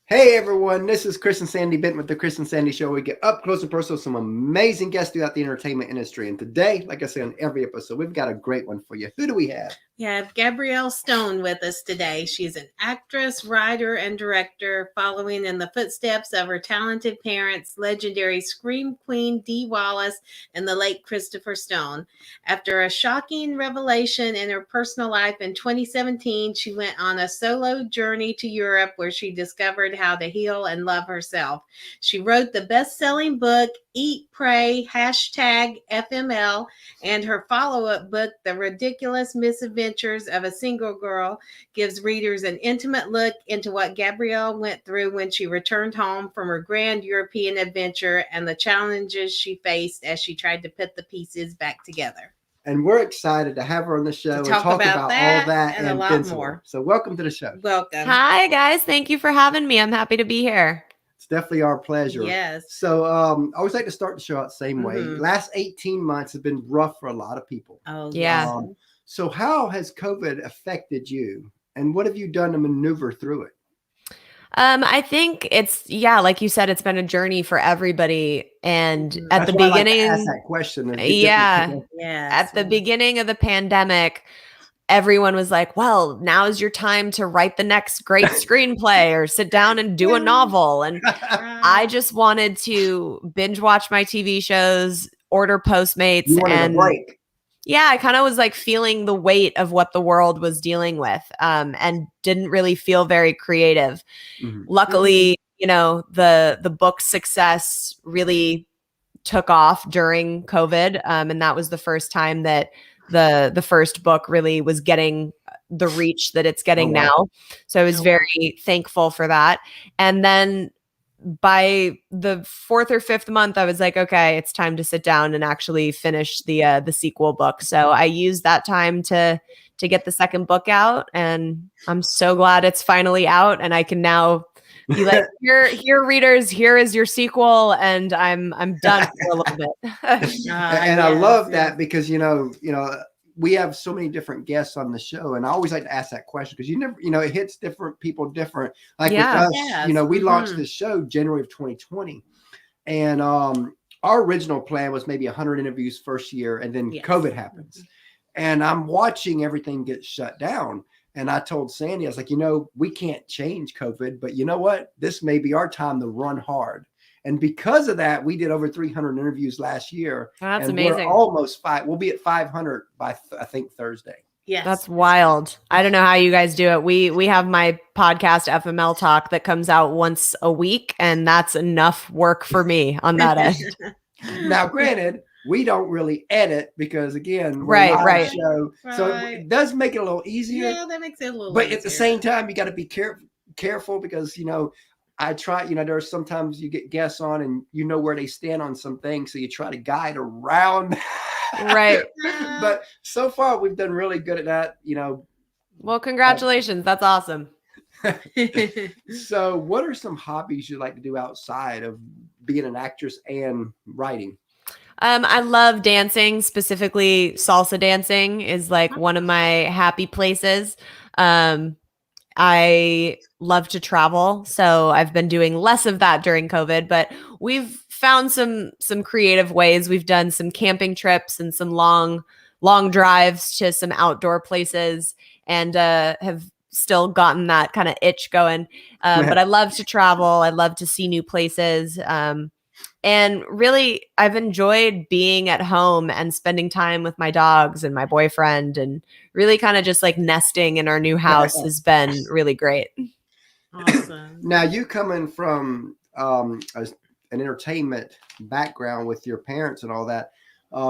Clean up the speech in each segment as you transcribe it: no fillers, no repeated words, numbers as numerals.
Hey everyone, this is Chris and Sandy Bent with the Chris and Sandy Show. We get up close and personal with some amazing guests throughout the entertainment industry. And today, like I say on every episode, we've got a great one for you. Who do we have? We have Gabrielle Stone with us today. She's an actress, writer, and director, following in the footsteps of her talented parents, legendary scream queen Dee Wallace and the late Christopher Stone. After a shocking revelation in her personal life in 2017, she went on a solo journey to Europe where she discovered how to heal and love herself. She wrote the best-selling book, Eat, Pray, #FML, and her follow-up book, The Ridiculous Misadventures of a Single Girl, gives readers an intimate look into what Gabrielle went through when she returned home from her grand European adventure and the challenges she faced as she tried to put the pieces back together. And we're excited to have her on the show and talk talk about all that and a lot then some more. So welcome to the show. Welcome. Hi, guys. Thank you for having me. I'm happy to be here. It's definitely our pleasure. Yes. So I always like to start the show out the same way. Mhm. Last 18 months have been rough for a lot of people. Oh, Yeah. So how has COVID affected you? And what have you done to maneuver through it? I think like you said, it's been a journey for everybody. And at That's the why I like to beginning, ask that question. yeah, Yes. at the beginning of the pandemic, everyone was like, well, now is your time to write the next great screenplay or sit down and do a novel. And I just wanted to binge watch my TV shows, order Postmates, You wanted and a break. yeah, I kind of was like feeling the weight of what the world was dealing with, and didn't really feel very creative. Mhm. Luckily, the book success really took off during COVID, and that was the first time that the first book really was getting the reach that it's getting now. So I was very thankful for that. And then by the fourth or fifth month, I was like, okay, it's time to sit down and actually finish the sequel book. So I used that time to get the second book out, and I'm so glad it's finally out, and I can now be like, here, readers, here is your sequel, and I'm done for a little bit. And I love that because we have so many different guests on the show, and I always like to ask that question because you never, it hits different people different. Like with us, we launched this show January of 2020, and our original plan was maybe 100 interviews first year, and then COVID happens, and I'm watching everything get shut down. And I told Sandy, I was like, we can't change COVID, but you know what? This may be our time to run hard. And because of that, we did over 300 interviews last year. That's and amazing. We're almost we'll be at 500 by I think Thursday. Yes. That's wild. I don't know how you guys do it. We have my podcast FML Talk that comes out once a week, and that's enough work for me on that end. Now, granted, we don't really edit because again, we're Right. show, so it does make it a little easier. Yeah, that makes it a little But easier. at the same time, you got to be careful because I try, there's sometimes you get guests on and where they stand on some things. So you try to guide around. Right. But so far we've done really good at that, Well, congratulations. That's awesome. So what are some hobbies you like to do outside of being an actress and writing? I love dancing, specifically salsa dancing is like one of my happy places. I love to travel, so I've been doing less of that during COVID, but we've found some creative ways. We've done some camping trips and some long drives to some outdoor places, and have still gotten that kind of itch going. But I love to travel. I love to see new places. And really, I've enjoyed being at home and spending time with my dogs and my boyfriend, and really kind of just like nesting in our new house has been really great. Awesome. Now, you coming from an entertainment background with your parents and all that,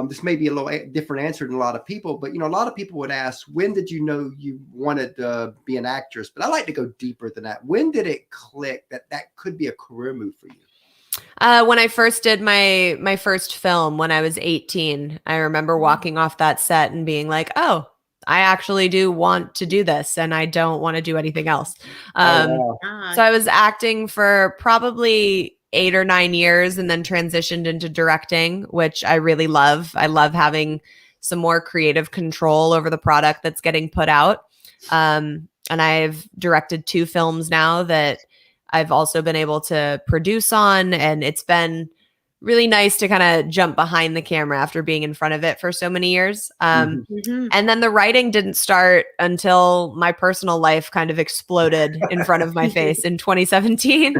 this may be a little different answer than a lot of people, but a lot of people would ask, when did you know you wanted to be an actress? But I like to go deeper than that. When did it click that could be a career move for you? When I first did my first film when I was 18, I remember walking off that set and being like, oh, I actually do want to do this and I don't want to do anything else. So I was acting for probably 8 or 9 years and then transitioned into directing, which I really love. I love having some more creative control over the product that's getting put out. And I've directed 2 films now that I've also been able to produce on, and it's been really nice to kind of jump behind the camera after being in front of it for so many years. And then the writing didn't start until my personal life kind of exploded in front of my face in 2017.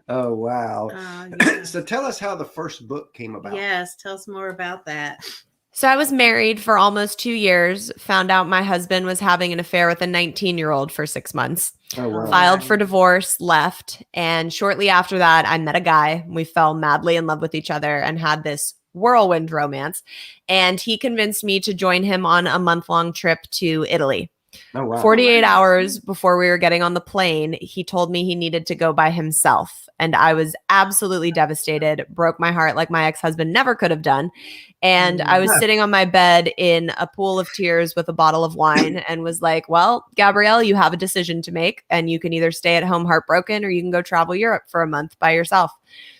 Oh, wow. Yeah. So tell us how the first book came about. Yes, tell us more about that. So I was married for almost 2 years, found out my husband was having an affair with a 19-year-old for 6 months. Oh, wow. Filed for divorce, left, and shortly after that, I met a guy. We fell madly in love with each other and had this whirlwind romance. And he convinced me to join him on a month-long trip to Italy. Oh, wow. 48 hours before we were getting on the plane, he told me he needed to go by himself. And I was absolutely devastated, broke my heart like my ex-husband never could have done. And I was sitting on my bed in a pool of tears with a bottle of wine and was like, well, Gabrielle, you have a decision to make, and you can either stay at home heartbroken or you can go travel Europe for a month by yourself.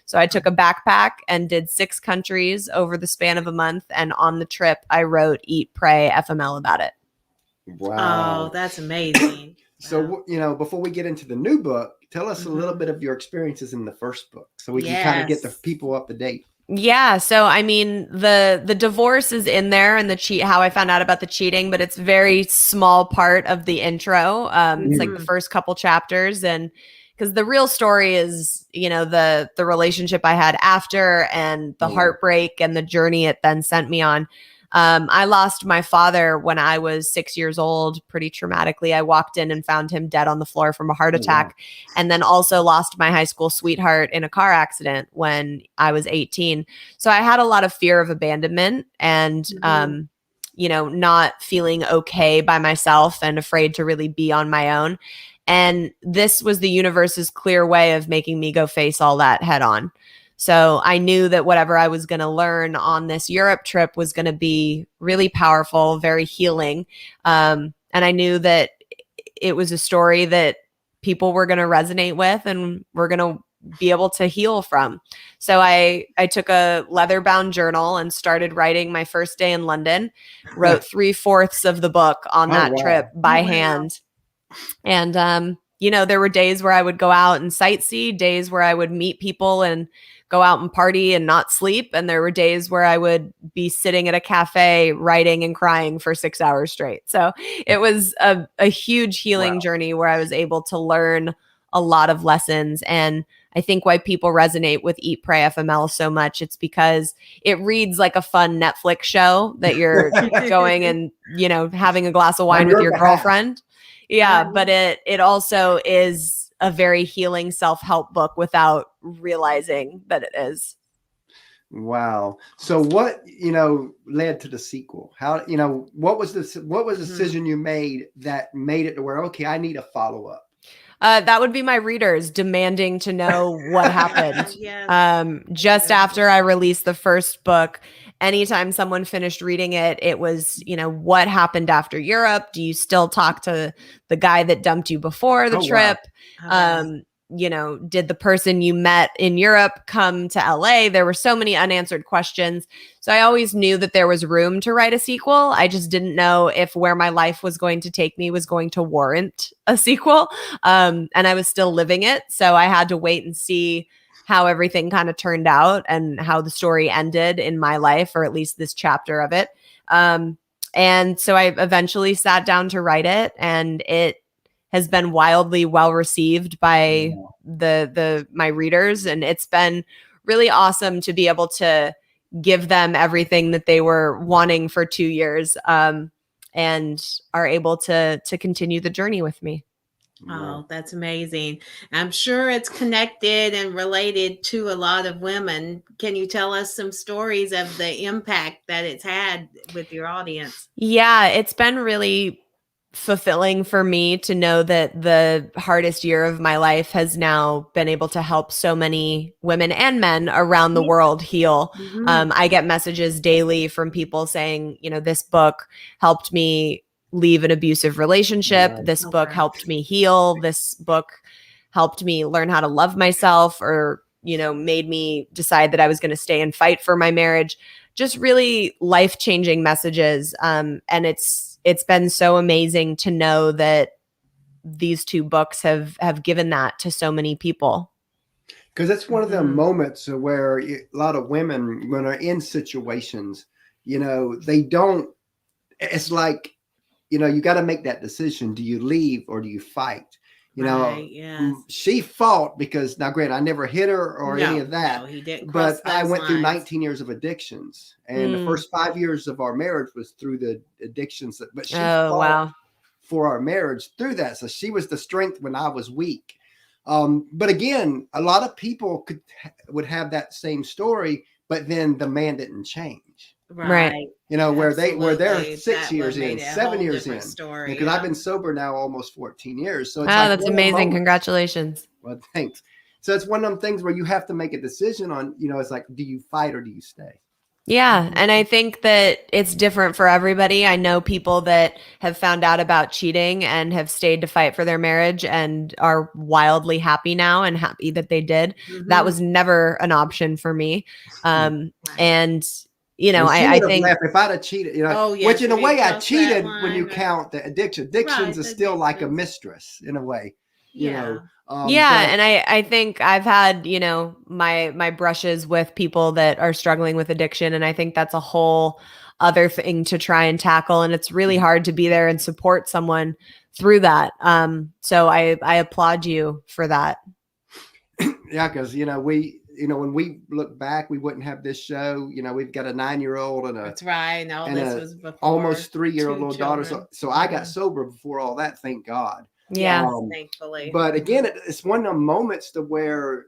So I took a backpack and did 6 countries over the span of a month. And on the trip, I wrote Eat, Pray, FML about it. Wow. Oh, that's amazing. So, before we get into the new book, tell us a little bit of your experiences in the first book so we can kind of get the people up to date. Yeah. So, I mean, the divorce is in there and how I found out about the cheating, but it's a very small part of the intro. It's like the first couple chapters. And because the real story is, the relationship I had after and the heartbreak and the journey it then sent me on. I lost my father when I was 6 years old, pretty traumatically. I walked in and found him dead on the floor from a heart attack, and then also lost my high school sweetheart in a car accident when I was 18. So I had a lot of fear of abandonment and, not feeling okay by myself and afraid to really be on my own. And this was the universe's clear way of making me go face all that head on. So I knew that whatever I was going to learn on this Europe trip was going to be really powerful, very healing. And I knew that it was a story that people were going to resonate with and were going to be able to heal from. So I took a leather-bound journal and started writing my first day in London, wrote 3/4 of the book on that trip by hand. And, there were days where I would go out and sightsee, days where I would meet people and go out and party and not sleep. And there were days where I would be sitting at a cafe writing and crying for 6 hours straight. So it was a huge healing journey where I was able to learn a lot of lessons. And I think why people resonate with Eat, Pray, FML so much, it's because it reads like a fun Netflix show that you're going and, having a glass of wine with your girlfriend. Yeah, but it also is a very healing self-help book without realizing that it is. Wow. So what, led to the sequel? How, what was the decision you made that made it to where, okay, I need a follow-up? That would be my readers demanding to know what happened. Yes. After I released the first book, anytime someone finished reading it, it was, what happened after Europe? Do you still talk to the guy that dumped you before the trip? Wow. Did the person you met in Europe come to LA? There were so many unanswered questions. So I always knew that there was room to write a sequel. I just didn't know if where my life was going to take me was going to warrant a sequel. And I was still living it. So I had to wait and see how everything kind of turned out and how the story ended in my life, or at least this chapter of it. And so I eventually sat down to write it, and it has been wildly well received by my readers. And it's been really awesome to be able to give them everything that they were wanting for 2 years, and are able to continue the journey with me. Oh, that's amazing. I'm sure it's connected and related to a lot of women. Can you tell us some stories of the impact that it's had with your audience? Yeah, it's been really fulfilling for me to know that the hardest year of my life has now been able to help so many women and men around the world heal. I get messages daily from people saying, this book helped me leave an abusive relationship. This book helped me heal. This book helped me learn how to love myself, or, made me decide that I was going to stay and fight for my marriage. Just really life-changing messages. And it's been so amazing to know that these two books have given that to so many people. Because it's one of the moments where a lot of women, when they're in situations, they don't, it's like, you got to make that decision. Do you leave or do you fight? She fought because, now granted, I never hit her or any of that. No, he didn't. But I went through 19 years of addictions, and the first 5 years of our marriage was through the addictions. But she fought for our marriage through that. So she was the strength when I was weak. But again, a lot of people would have that same story, but then the man didn't change. Right. Where they're 6 years in, 7 years in, because I've been sober now almost 14 years. So it's that's amazing. Congratulations. Well, thanks. So it's one of them things where you have to make a decision on, it's like, do you fight or do you stay? Yeah. And I think that it's different for everybody. I know people that have found out about cheating and have stayed to fight for their marriage and are wildly happy now and happy that they did. That was never an option for me. And I think if I'd have cheated, which in a way I cheated when you count the addiction. Addictions is still like a mistress in a way, and I think I've had, my brushes with people that are struggling with addiction. And I think that's a whole other thing to try and tackle. And it's really hard to be there and support someone through that. So I applaud you for that. Yeah, because, when we look back, we wouldn't have this show. We've got a 9-year-old and that's right. No, this was before almost 3-year-old little daughter. So I got sober before all that. Thank God. Yeah, thankfully. But again, it's one of the moments to where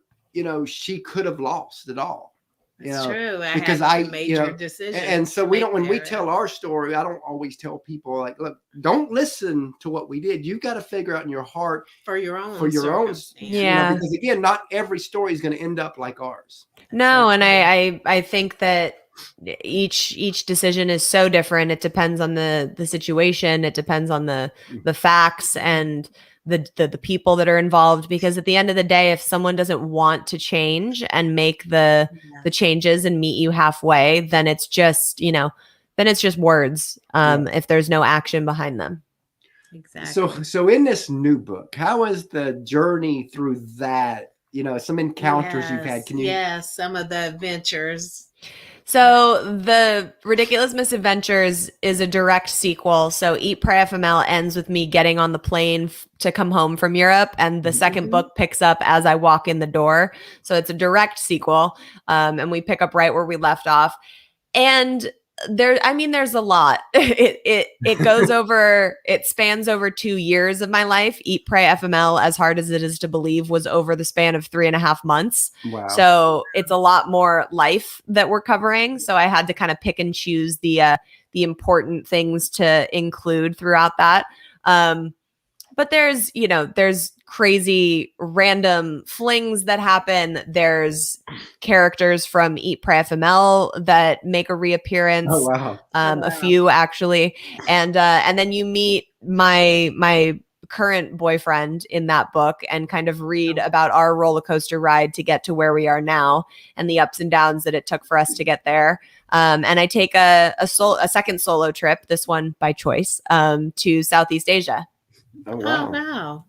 she could have lost it all. It's true. Because I made your decision. And so we don't. When we tell our story, I don't always tell people like, look, don't listen to what we did. You've got to figure out in your heart for your own. Yeah. Because again, not every story is going to end up like ours. No, and I think that each decision is so different. It depends on the situation. It depends on the facts and the people that are involved, because at the end of the day, if someone doesn't want to change and make the changes and meet you halfway, then it's just, words. If there's no action behind them. Exactly. So in this new book, how is the journey through that? Some encounters you've had. Can you? Yes, some of the adventures. So the Ridiculous Misadventures is a direct sequel. So Eat, Pray, FML ends with me getting on the plane to come home from Europe. And the second book picks up as I walk in the door. So it's a direct sequel. And we pick up right where we left off. And there's a lot. It goes over, it spans over 2 years of my life. Eat, Pray, FML, as hard as it is to believe, was over the span of 3.5 months. Wow. So it's a lot more life that we're covering. So I had to kind of pick and choose the important things to include throughout that. But there's crazy random flings that happen. There's characters from Eat, Pray, FML that make a reappearance. Oh, wow. A few actually. And then you meet my current boyfriend in that book and kind of read about our roller coaster ride to get to where we are now and the ups and downs that it took for us to get there. And I take a second solo trip, this one by choice, to Southeast Asia. Oh, wow. Oh, wow.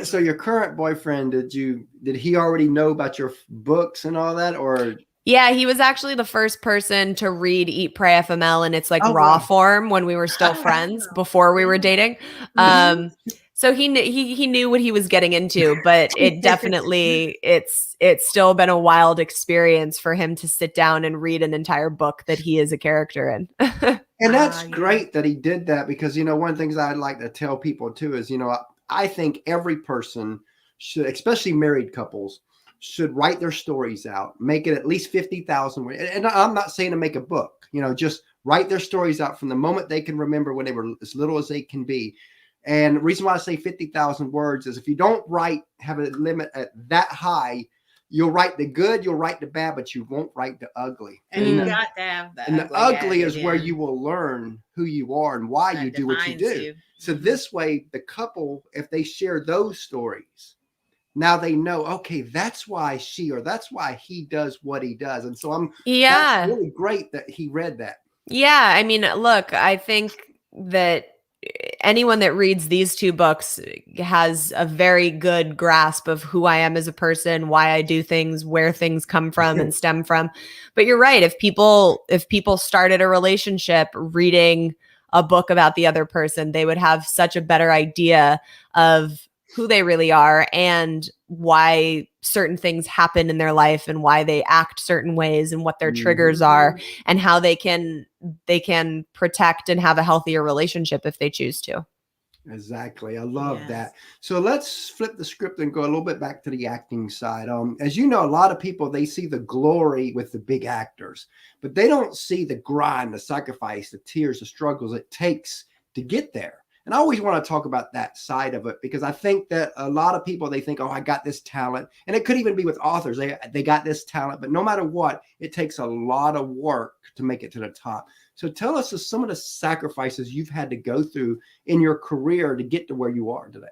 So your current boyfriend, did he already know about your books and all that, or? Yeah, he was actually the first person to read Eat, Pray, FML in its raw form when we were still friends before we were dating. So he knew what he was getting into, but it definitely it's still been a wild experience for him to sit down and read an entire book that he is a character in. And that's great that he did that, because one of the things I'd like to tell people too is I think every person should, especially married couples, should write their stories out, make it at least 50,000 words. And I'm not saying to make a book, just write their stories out from the moment they can remember when they were as little as they can be. And the reason why I say 50,000 words is if you don't have a limit at that high, you'll write the good, you'll write the bad, but you won't write the ugly. And you got to have that. And the ugly is where you will learn who you are and why you do what you do. So this way, the couple, if they share those stories, now they know, okay, that's why she or that's why he does what he does. And so that's really great that he read that. Yeah. I mean, look, I think that anyone that reads these two books has a very good grasp of who I am as a person, why I do things, where things come from and stem from. But you're right. If people started a relationship reading a book about the other person, they would have such a better idea of who they really are and why certain things happen in their life and why they act certain ways and what their triggers are and how they can protect and have a healthier relationship if they choose to. Exactly. I love that. So let's flip the script and go a little bit back to the acting side. As you know, a lot of people, they see the glory with the big actors, but they don't see the grind, the sacrifice, the tears, the struggles it takes to get there. And I always want to talk about that side of it because I think that a lot of people, they think, oh, I got this talent. And it could even be with authors. They got this talent, but no matter what, it takes a lot of work to make it to the top. So tell us some of the sacrifices you've had to go through in your career to get to where you are today.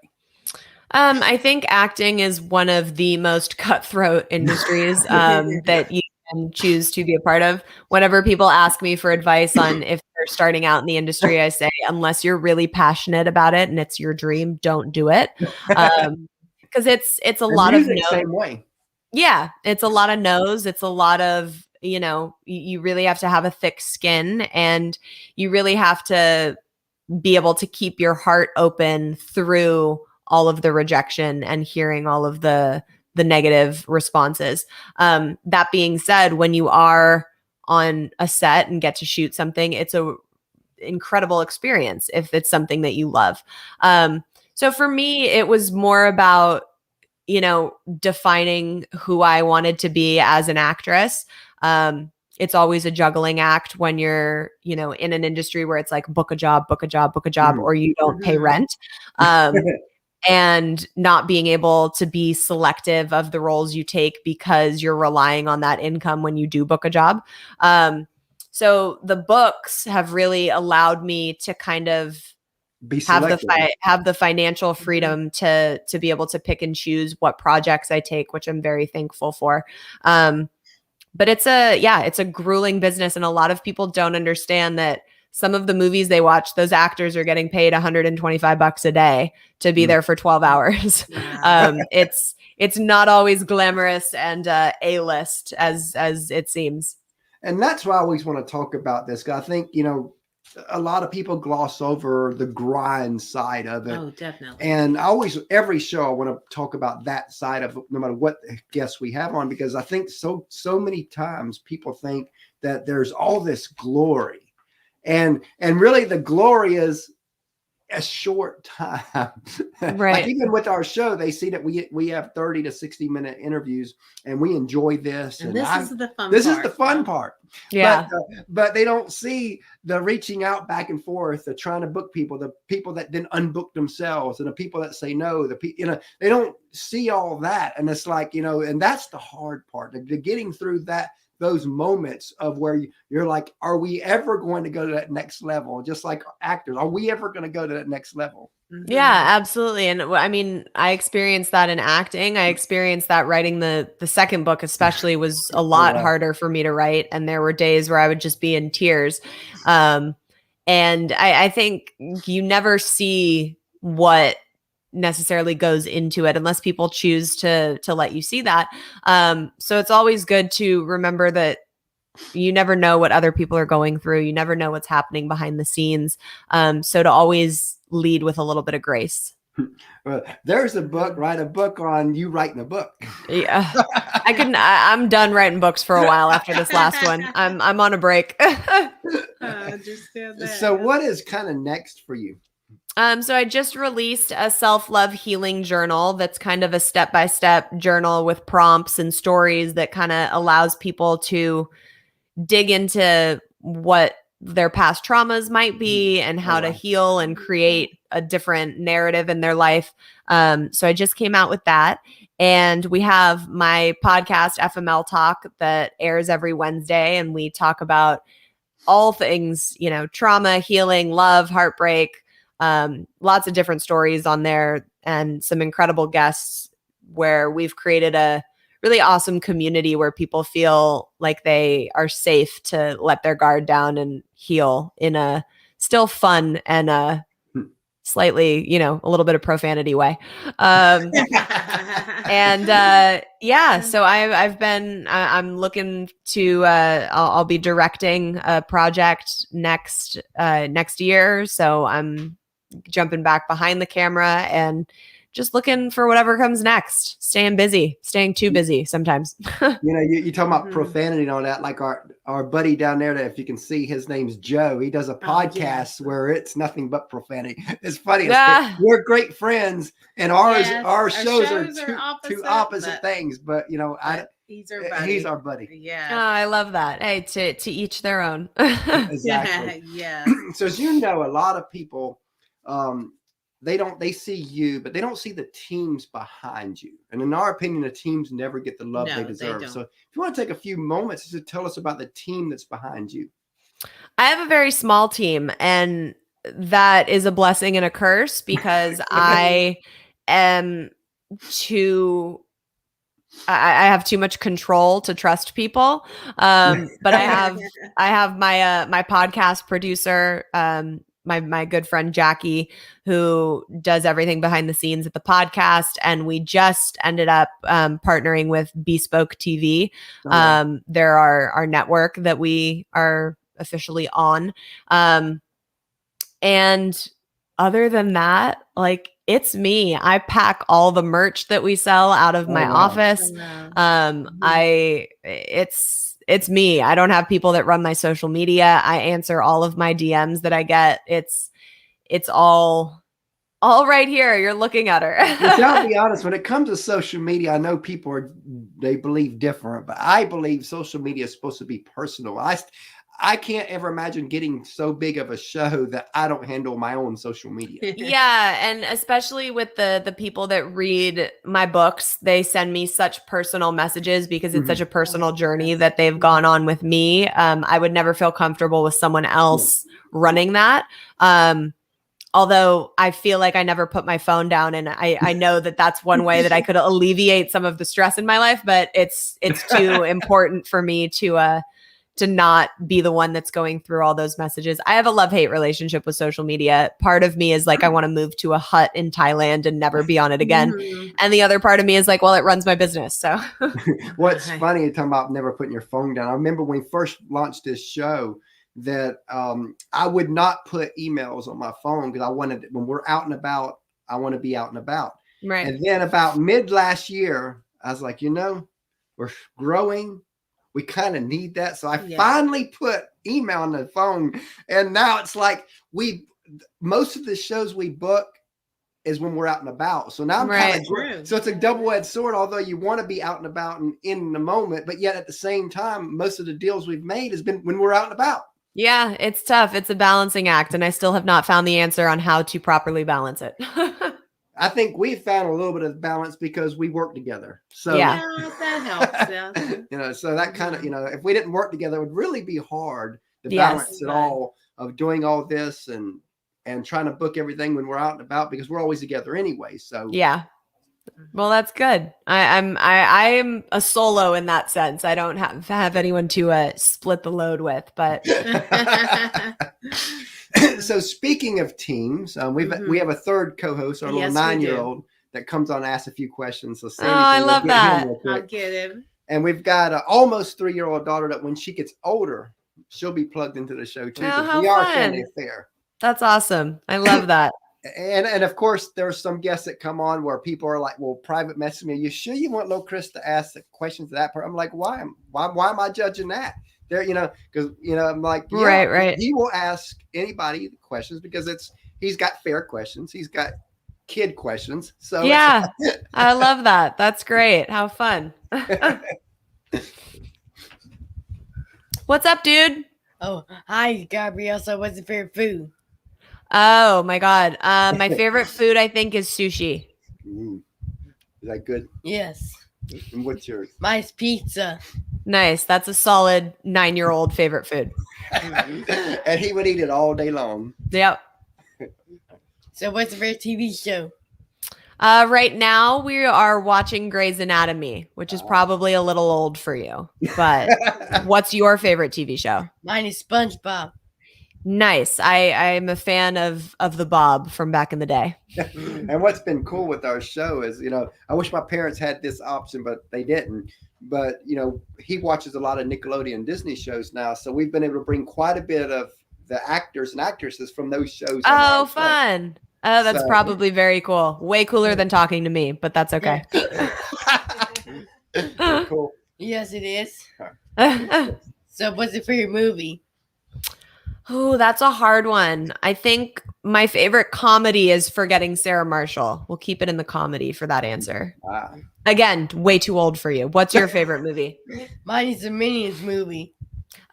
I think acting is one of the most cutthroat industries that you can choose to be a part of. Whenever people ask me for advice on if they're starting out in the industry, I say, unless you're really passionate about it and it's your dream, don't do it. Because it's a lot of no's. Same way. Yeah, it's a lot of no's. It's a lot of, you really have to have a thick skin and you really have to be able to keep your heart open through all of the rejection and hearing all of the negative responses. That being said, when you are on a set and get to shoot something, it's a incredible experience if it's something that you love. So for me, it was more about, defining who I wanted to be as an actress. It's always a juggling act when you're, in an industry where it's like book a job, or you don't pay rent. And not being able to be selective of the roles you take because you're relying on that income when you do book a job. So the books have really allowed me to kind of have the financial freedom to be able to pick and choose what projects I take, which I'm very thankful for. But it's a grueling business. And a lot of people don't understand that some of the movies they watch, those actors are getting paid $125 a day to be there for 12 hours. It's not always glamorous and A-list as it seems. And that's why I always want to talk about this. I think, a lot of people gloss over the grind side of it. Oh, definitely. And every show, I want to talk about that side of it, no matter what guests we have on, because I think so many times people think that there's all this glory. And really the glory is a short time. Right. Like even with our show, they see that we have 30 to 60 minute interviews and we enjoy this. And this is the fun part. This is the fun part. Yeah. But they don't see the reaching out back and forth, the trying to book people, the people that then unbook themselves and the people that say no, they don't see all that. And it's like, and that's the hard part, the getting through those moments of where you're like, are we ever going to go to that next level? Just like actors, are we ever going to go to that next level? Yeah, absolutely. And I mean, I experienced that in acting. I experienced that writing the second book, especially, was a lot harder for me to write. And there were days where I would just be in tears. And I think you never see what necessarily goes into it unless people choose to let you see that. So it's always good to remember that you never know what other people are going through. You never know what's happening behind the scenes. So to always lead with a little bit of grace. Well, there's a book, write a book on you writing a book. Yeah. I'm done writing books for a while after this last one. I'm on a break. So what is kind of next for you? So I just released a self-love healing journal that's kind of a step-by-step journal with prompts and stories that kind of allows people to dig into what their past traumas might be and how to heal and create a different narrative in their life. So I just came out with that. And we have my podcast, FML Talk, that airs every Wednesday. And we talk about all things, trauma, healing, love, heartbreak, lots of different stories on there and some incredible guests where we've created a really awesome community where people feel like they are safe to let their guard down and heal in a still fun and slightly, a little bit of profanity way. And so I'm looking to I'll be directing a project next year. So I'm jumping back behind the camera and just looking for whatever comes next, staying too busy sometimes. You talking about profanity and all that, like our buddy down there, that if you can see, his name's Joe. He does a podcast where it's nothing but profanity. It's funny. We're great friends, and our shows are two opposite things, but he's our buddy. Yeah. Oh, I love that. Hey, to each their own. Exactly. Yeah. So as you know, a lot of people, they see you, but they don't see the teams behind you. And in our opinion, the teams never get the love they deserve. So if you want to take a few moments to tell us about the team that's behind you. I have a very small team, and that is a blessing and a curse, because I have too much control to trust people. But I have my podcast producer, my good friend Jackie, who does everything behind the scenes at the podcast. And we just ended up partnering with Bespoke TV. They're our network that we are officially on. And other than that, like, it's me. I pack all the merch that we sell out of my office. It's me. I don't have people that run my social media. I answer all of my DMs that I get. It's all right here. You're looking at her. I'll be honest, when it comes to social media, I know people they believe different, but I believe social media is supposed to be personal. I can't ever imagine getting so big of a show that I don't handle my own social media. Yeah. And especially with the people that read my books, they send me such personal messages because it's such a personal journey that they've gone on with me. I would never feel comfortable with someone else running that. Although I feel like I never put my phone down, and I know that that's one way that I could alleviate some of the stress in my life, but it's too important for me to not be the one that's going through all those messages. I have a love-hate relationship with social media. Part of me is like, I want to move to a hut in Thailand and never be on it again. And the other part of me is like, well, it runs my business. So what's funny, you're talking about never putting your phone down. I remember when we first launched this show that I would not put emails on my phone because when we're out and about, I want to be out and about. Right. And then about mid last year, I was like, we're growing. We kind of need that. So I finally put email on the phone. And now it's like most of the shows we book is when we're out and about. So now I'm kind of, so it's a double-edged sword, although you want to be out and about and in the moment, but yet at the same time, most of the deals we've made has been when we're out and about. Yeah, it's tough. It's a balancing act. And I still have not found the answer on how to properly balance it. I think we've found a little bit of balance because we work together. So that helps. Yeah. So that kind of, if we didn't work together, it would really be hard to balance it all of doing all this and trying to book everything when we're out and about because we're always together anyway. So yeah. Well, that's good. I am a solo in that sense. I don't have anyone to split the load with, but so speaking of teams, we have a third co-host, our little 9-year-old that comes on and asks a few questions. So Sandy, I love that. I'll get him. And we've got an almost 3-year-old daughter that when she gets older, she'll be plugged into the show too. Oh, we are a family affair. That's awesome. I love that. And of course, there's some guests that come on where people are like, well, private message me. Are you sure you want little Chris to ask the questions to that part? I'm like, why am I judging that? There, because I'm like, right. He will ask anybody the questions because he's got fair questions. He's got kid questions. So yeah, I love that. That's great. How fun. What's up, dude? Oh, hi, Gabrielle. So what's your favorite food? Oh my God. My favorite food, I think, is sushi. Ooh. Is that good? Yes. And what's yours? Mine's pizza. Nice. That's a solid 9-year-old favorite food. And he would eat it all day long. Yep. So what's your favorite TV show? Right now, we are watching Grey's Anatomy, which is probably a little old for you. But what's your favorite TV show? Mine is SpongeBob. Nice. I'm a fan of the Bob from back in the day. And what's been cool with our show is, I wish my parents had this option, but they didn't. But, he watches a lot of Nickelodeon Disney shows now. So we've been able to bring quite a bit of the actors and actresses from those shows. Oh, fun. Oh, that's probably very cool. Way cooler than talking to me, but that's okay. Cool. Yes, it is. So what's your favorite movie? Oh, that's a hard one. I think my favorite comedy is Forgetting Sarah Marshall. We'll keep it in the comedy for that answer. Wow. Again, way too old for you. What's your favorite movie? Mine is the Minions movie.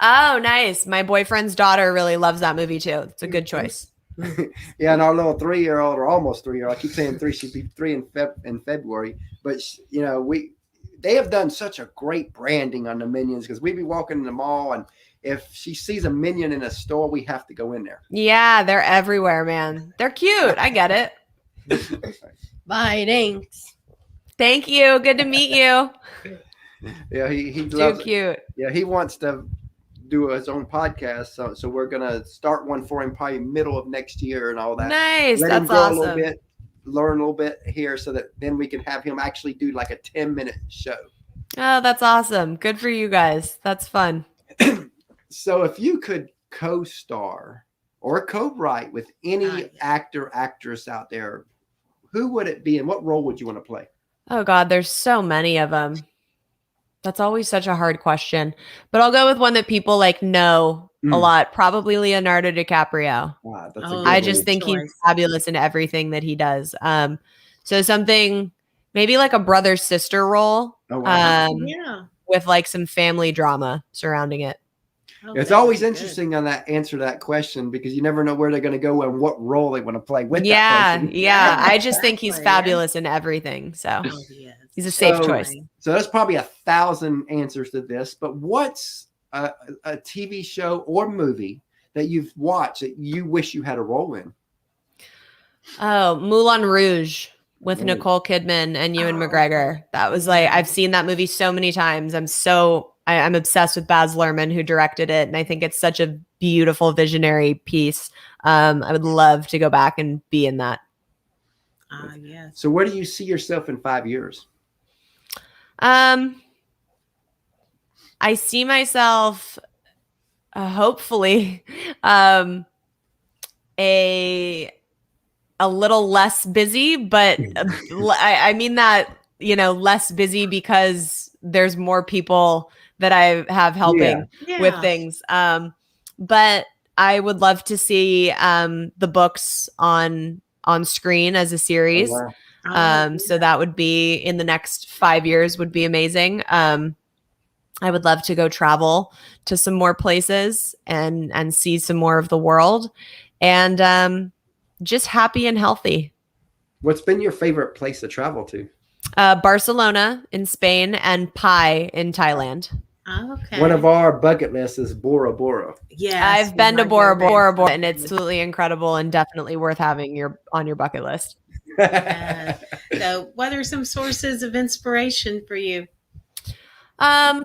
Oh, nice. My boyfriend's daughter really loves that movie too. It's a good choice. Yeah, and our little 3-year-old, or almost 3-year-old, I keep saying 3, she'd be 3 in February. But, they have done such a great branding on the Minions, because we'd be walking in the mall, and if she sees a Minion in a store, we have to go in there. Yeah, they're everywhere, man. They're cute. I get it. Bye, thanks. Thank you. Good to meet you. Yeah, he Too loves cute. it. Yeah, he wants to do his own podcast, so we're gonna start one for him probably middle of next year and all that. Nice. Let That's him grow awesome. a little bit, learn a little bit here, so that then we can have him actually do like a 10-minute show. Oh, that's awesome. Good for you guys. That's fun. So if you could co-star or co-write with any actor, actress out there, who would it be and what role would you want to play? Oh God, there's so many of them. That's always such a hard question, but I'll go with one that people know a lot. Probably Leonardo DiCaprio. Wow, that's I just think he's fabulous in everything that he does. So something maybe like a brother sister role. Oh, wow. With some family drama surrounding it. Oh, it's always interesting on that answer to that question, because you never know where they're going to go and what role they want to play with that person. Yeah. I just think he's fabulous in everything. So he's a safe choice. So there's probably 1,000 answers to this, but what's a TV show or movie that you've watched that you wish you had a role in? Oh, Moulin Rouge with Nicole Kidman and Ewan McGregor. That was I've seen that movie so many times. I'm obsessed with Baz Luhrmann, who directed it, and I think it's such a beautiful visionary piece. I would love to go back and be in that. Yes. So where do you see yourself in 5 years? I see myself hopefully a little less busy, but I mean that, less busy because there's more people that I have helping with things. But I would love to see the books on screen as a series. Oh, wow. So that would be in the next 5 years would be amazing. I would love to go travel to some more places and see some more of the world, and just happy and healthy. What's been your favorite place to travel to? Barcelona in Spain and Pai in Thailand. Okay. One of our bucket lists is Bora Bora. Yeah, I've been to Bora Bora, and it's absolutely incredible and definitely worth having on your bucket list. So what are some sources of inspiration for you? I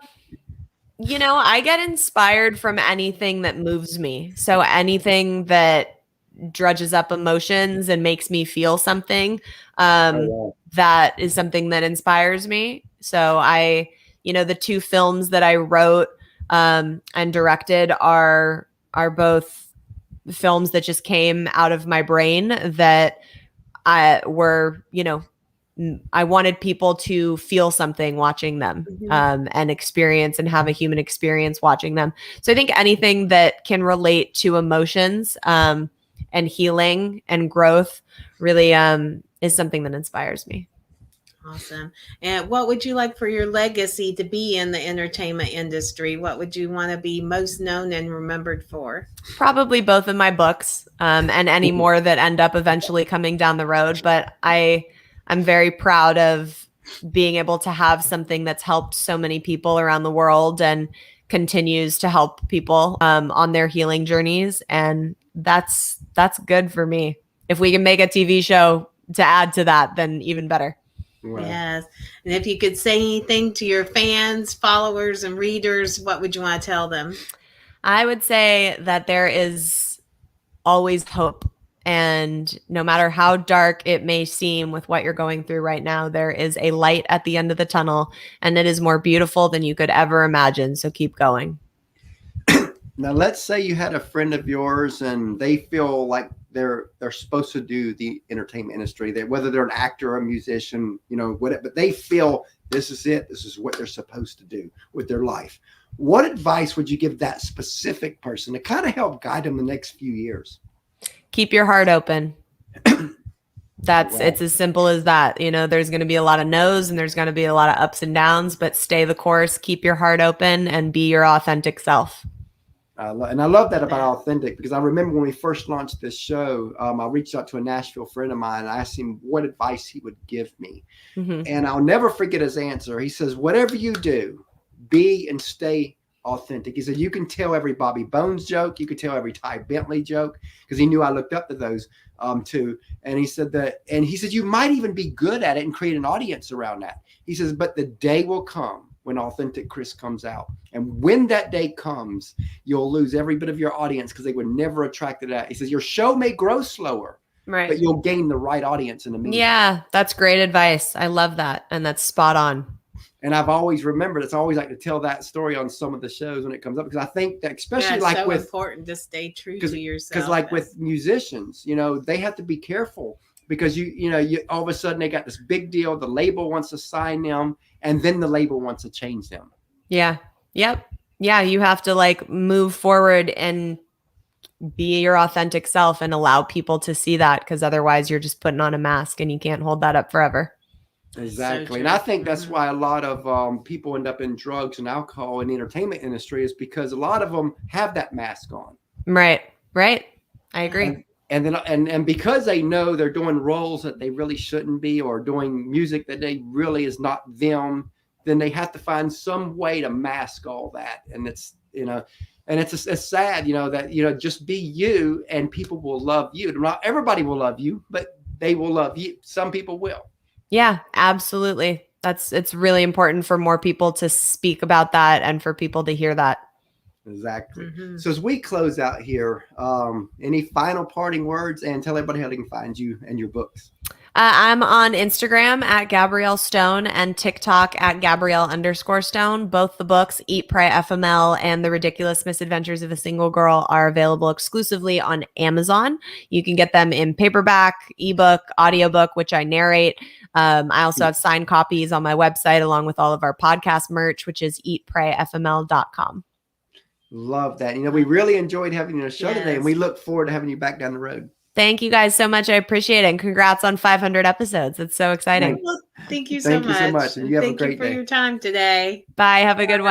get inspired from anything that moves me. So anything that drudges up emotions and makes me feel something, that is something that inspires me. So the 2 films that I wrote and directed are both films that just came out of my brain that I wanted people to feel something watching them, and experience and have a human experience watching them. So I think anything that can relate to emotions and healing and growth really is something that inspires me. Awesome. And what would you like for your legacy to be in the entertainment industry? What would you want to be most known and remembered for? Probably both of my books, and any more that end up eventually coming down the road. But I'm very proud of being able to have something that's helped so many people around the world and continues to help people on their healing journeys. And that's good for me. If we can make a TV show to add to that, then even better. Wow. Yes. And if you could say anything to your fans, followers, and readers, what would you want to tell them? I would say that there is always hope. And no matter how dark it may seem with what you're going through right now, there is a light at the end of the tunnel, and it is more beautiful than you could ever imagine. So keep going. Now, let's say you had a friend of yours and they feel like they're supposed to do the entertainment industry, that whether they're an actor or a musician, you know, whatever, but they feel this is it. This is what they're supposed to do with their life. What advice would you give that specific person to kind of help guide them the next few years? Keep your heart open. It's as simple as that. You know, there's going to be a lot of no's and there's going to be a lot of ups and downs, but stay the course, keep your heart open, and be your authentic self. And I love that about authentic, because I remember when we first launched this show, I reached out to a Nashville friend of mine and I asked him what advice he would give me. Mm-hmm. And I'll never forget his answer. He says, whatever you do, be and stay authentic. He said, you can tell every Bobby Bones joke. You could tell every Ty Bentley joke, because he knew I looked up to those too. And he said you might even be good at it and create an audience around that. He says, but the day will come when Authentic Chris comes out. And when that day comes, you'll lose every bit of your audience because they were never attracted to that. He says, your show may grow slower, right, but you'll gain the right audience in the meantime. Yeah, that's great advice. I love that. And that's spot on. And I've always remembered, it's always like to tell that story on some of the shows when it comes up, because I think that especially like so with important to stay true to yourself. Because like with musicians, you know, they have to be careful, because you all of a sudden they got this big deal. The label wants to sign them, and then the label wants to change them. Yeah. Yep. Yeah. You have to like move forward and be your authentic self and allow people to see that, because otherwise you're just putting on a mask and you can't hold that up forever. Exactly. So and I think that's why a lot of people end up in drugs and alcohol in the entertainment industry, is because a lot of them have that mask on. Right. Right. I agree. And because they know they're doing roles that they really shouldn't be, or doing music that they really is not them, then they have to find some way to mask all that. And it's, you know, and it's sad, you know, that, you know, just be you and people will love you. Not everybody will love you, but they will love you. Some people will. Yeah, absolutely. It's really important for more people to speak about that and for people to hear that. Exactly. Mm-hmm. So as we close out here, any final parting words, and tell everybody how they can find you and your books? I'm on Instagram at Gabrielle Stone and TikTok at Gabrielle_Stone. Both the books, Eat, Pray, FML and The Ridiculous Misadventures of a Single Girl, are available exclusively on Amazon. You can get them in paperback, ebook, audiobook, which I narrate. I also have signed copies on my website, along with all of our podcast merch, which is eatprayfml.com. Love that. You know, we really enjoyed having you on the show today, and we look forward to having you back down the road. Thank you guys so much. I appreciate it. And congrats on 500 episodes. It's so exciting. Well, thank you so much. And you have a great day. Thank you for your time today. Bye. Have a good one.